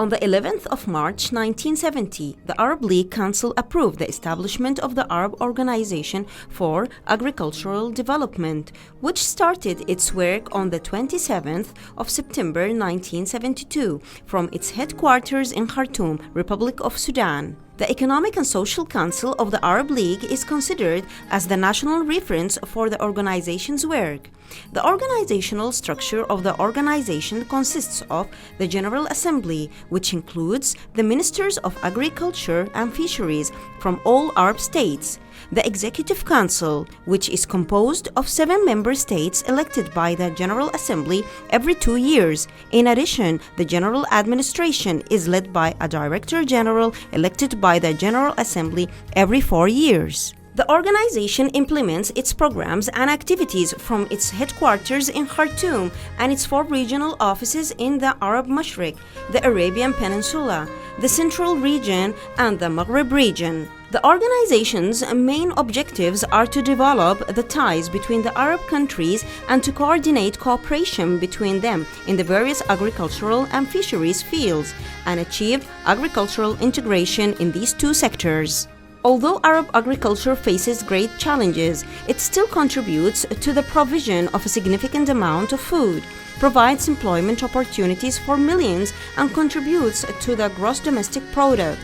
On the 11th of March 1970, the Arab League Council approved the establishment of the Arab Organization for Agricultural Development, which started its work on the 27th of September 1972 from its headquarters in Khartoum, Republic of Sudan. The Economic and Social Council of the Arab League is considered as the national reference for the organization's work. The organizational structure of the organization consists of the General Assembly, which includes the Ministers of Agriculture and Fisheries from all Arab states, the Executive Council, which is composed of 7 member states elected by the General Assembly every 2 years. In addition, the General Administration is led by a Director General elected by the General Assembly every 4 years. The organization implements its programs and activities from its headquarters in Khartoum and its 4 regional offices in the Arab Mashriq, the Arabian Peninsula, the Central Region, and the Maghreb region. The organization's main objectives are to develop the ties between the Arab countries and to coordinate cooperation between them in the various agricultural and fisheries fields and achieve agricultural integration in these 2 sectors. Although Arab agriculture faces great challenges, it still contributes to the provision of a significant amount of food, provides employment opportunities for millions, and contributes to the gross domestic product.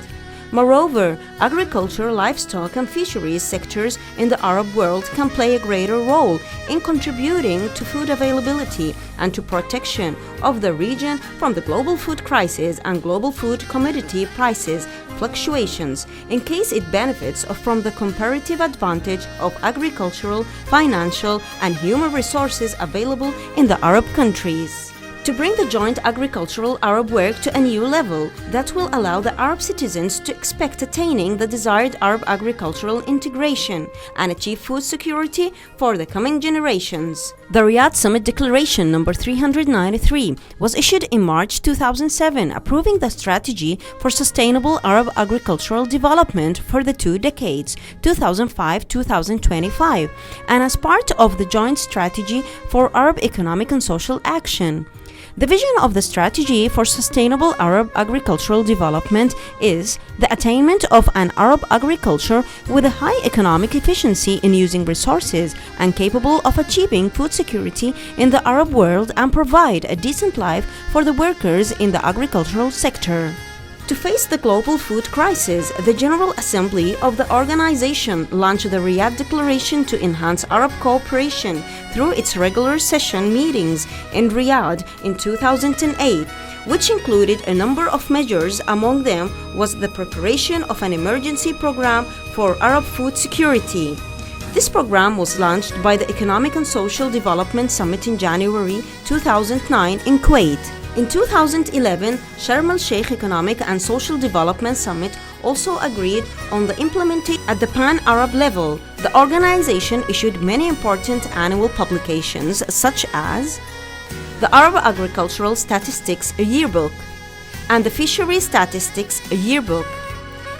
Moreover, agriculture, livestock, and fisheries sectors in the Arab world can play a greater role in contributing to food availability and to protection of the region from the global food crisis and global food commodity prices fluctuations, in case it benefits from the comparative advantage of agricultural, financial, and human resources available in the Arab countries. To bring the joint agricultural Arab work to a new level that will allow the Arab citizens to expect attaining the desired Arab agricultural integration and achieve food security for the coming generations. The Riyadh Summit Declaration No. 393 was issued in March 2007, approving the strategy for sustainable Arab agricultural development for the 2 decades, 2005-2025, and as part of the joint strategy for Arab economic and social action. The vision of the strategy for sustainable Arab agricultural development is the attainment of an Arab agriculture with a high economic efficiency in using resources and capable of achieving food security in the Arab world and provide a decent life for the workers in the agricultural sector. To face the global food crisis, the General Assembly of the organization launched the Riyadh Declaration to enhance Arab cooperation through its regular session meetings in Riyadh in 2008, which included a number of measures. Among them was the preparation of an emergency program for Arab food security. This program was launched by the Economic and Social Development Summit in January 2009 in Kuwait. In 2011, Sharm el-Sheikh Economic and Social Development Summit also agreed on the implementation at the pan-Arab level. The organization issued many important annual publications such as the Arab Agricultural Statistics Yearbook and the Fishery Statistics Yearbook,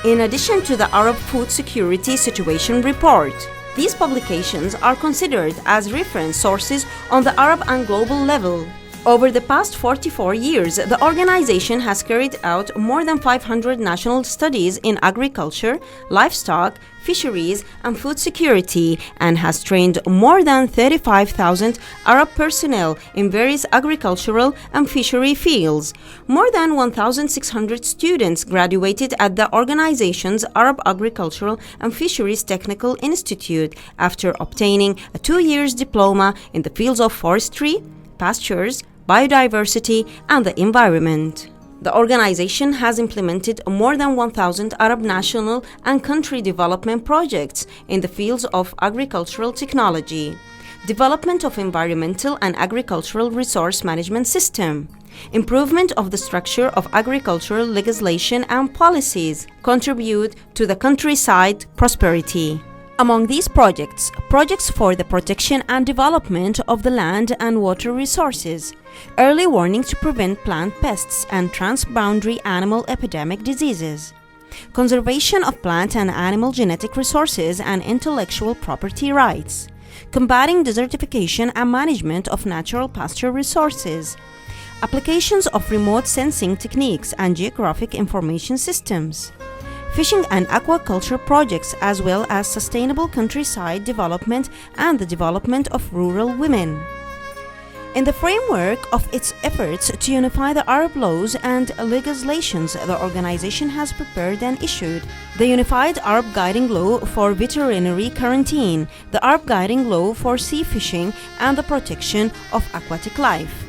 in addition to the Arab Food Security Situation Report. These publications are considered as reference sources on the Arab and global level. Over the past 44 years, the organization has carried out more than 500 national studies in agriculture, livestock, fisheries, and food security, and has trained more than 35,000 Arab personnel in various agricultural and fishery fields. More than 1,600 students graduated at the organization's Arab Agricultural and Fisheries Technical Institute after obtaining a 2-year diploma in the fields of forestry, pastures, biodiversity, and the environment. The organization has implemented more than 1,000 Arab national and country development projects in the fields of agricultural technology, development of environmental and agricultural resource management system, improvement of the structure of agricultural legislation and policies, contribute to the countryside prosperity. Among these projects for the protection and development of the land and water resources, early warning to prevent plant pests and transboundary animal epidemic diseases, conservation of plant and animal genetic resources and intellectual property rights, combating desertification and management of natural pasture resources, applications of remote sensing techniques and geographic information systems, fishing and aquaculture projects, as well as sustainable countryside development and the development of rural women. In the framework of its efforts to unify the Arab laws and legislations, the organization has prepared and issued the Unified Arab Guiding Law for Veterinary Quarantine, the Arab Guiding Law for Sea Fishing and the Protection of Aquatic Life,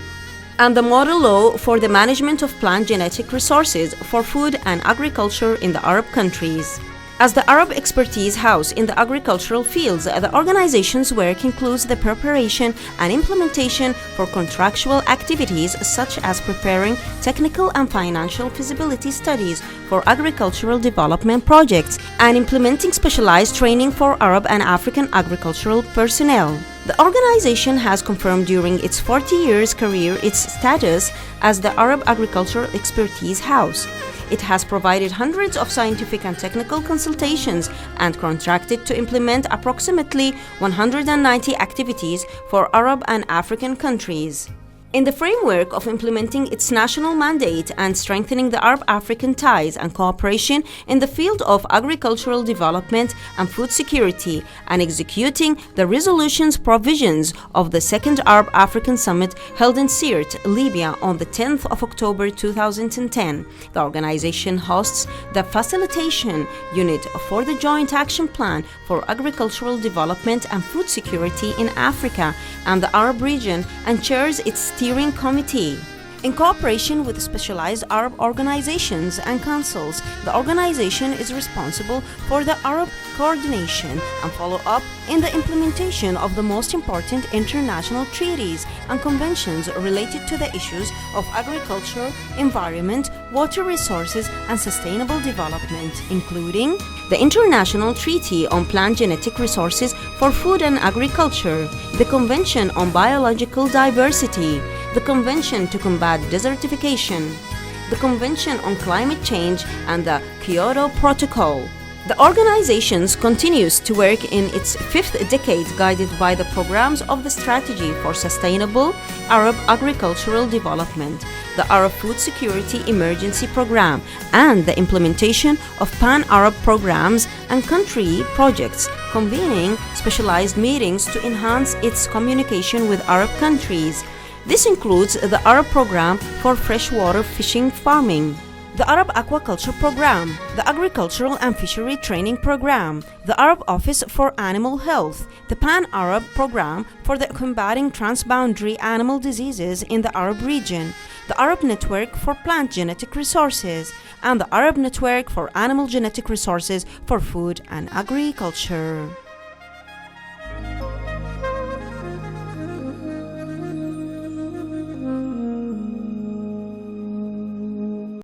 and the Model Law for the Management of Plant Genetic Resources for Food and Agriculture in the Arab countries. As the Arab Expertise House in the agricultural fields, the organization's work includes the preparation and implementation for contractual activities such as preparing technical and financial feasibility studies for agricultural development projects and implementing specialized training for Arab and African agricultural personnel. The organization has confirmed during its 40 years career its status as the Arab Agricultural Expertise House. It has provided hundreds of scientific and technical consultations and contracted to implement approximately 190 activities for Arab and African countries. In the framework of implementing its national mandate and strengthening the Arab-African ties and cooperation in the field of agricultural development and food security, and executing the resolutions provisions of the Second Arab-African Summit held in Sirte, Libya on the 10th of October 2010, the organization hosts the Facilitation Unit for the Joint Action Plan for Agricultural Development and Food Security in Africa and the Arab region and chairs its steering committee. In cooperation with specialized Arab organizations and councils, the organization is responsible for the Arab coordination and follow-up in the implementation of the most important international treaties and conventions related to the issues of agriculture, environment, water resources, and sustainable development, including the International Treaty on Plant Genetic Resources for Food and Agriculture, the Convention on Biological Diversity, the Convention to Combat Desertification, the Convention on Climate Change, and the Kyoto Protocol. The organization continues to work in its fifth decade, guided by the programs of the Strategy for Sustainable Arab Agricultural Development, the Arab Food Security Emergency Program, and the implementation of Pan-Arab programs and country projects, convening specialized meetings to enhance its communication with Arab countries. This includes the Arab Program for Freshwater Fishing Farming, the Arab Aquaculture Program, the Agricultural and Fishery Training Program, the Arab Office for Animal Health, the Pan-Arab Program for the Combating Transboundary Animal Diseases in the Arab region, the Arab Network for Plant Genetic Resources, and the Arab Network for Animal Genetic Resources for Food and Agriculture.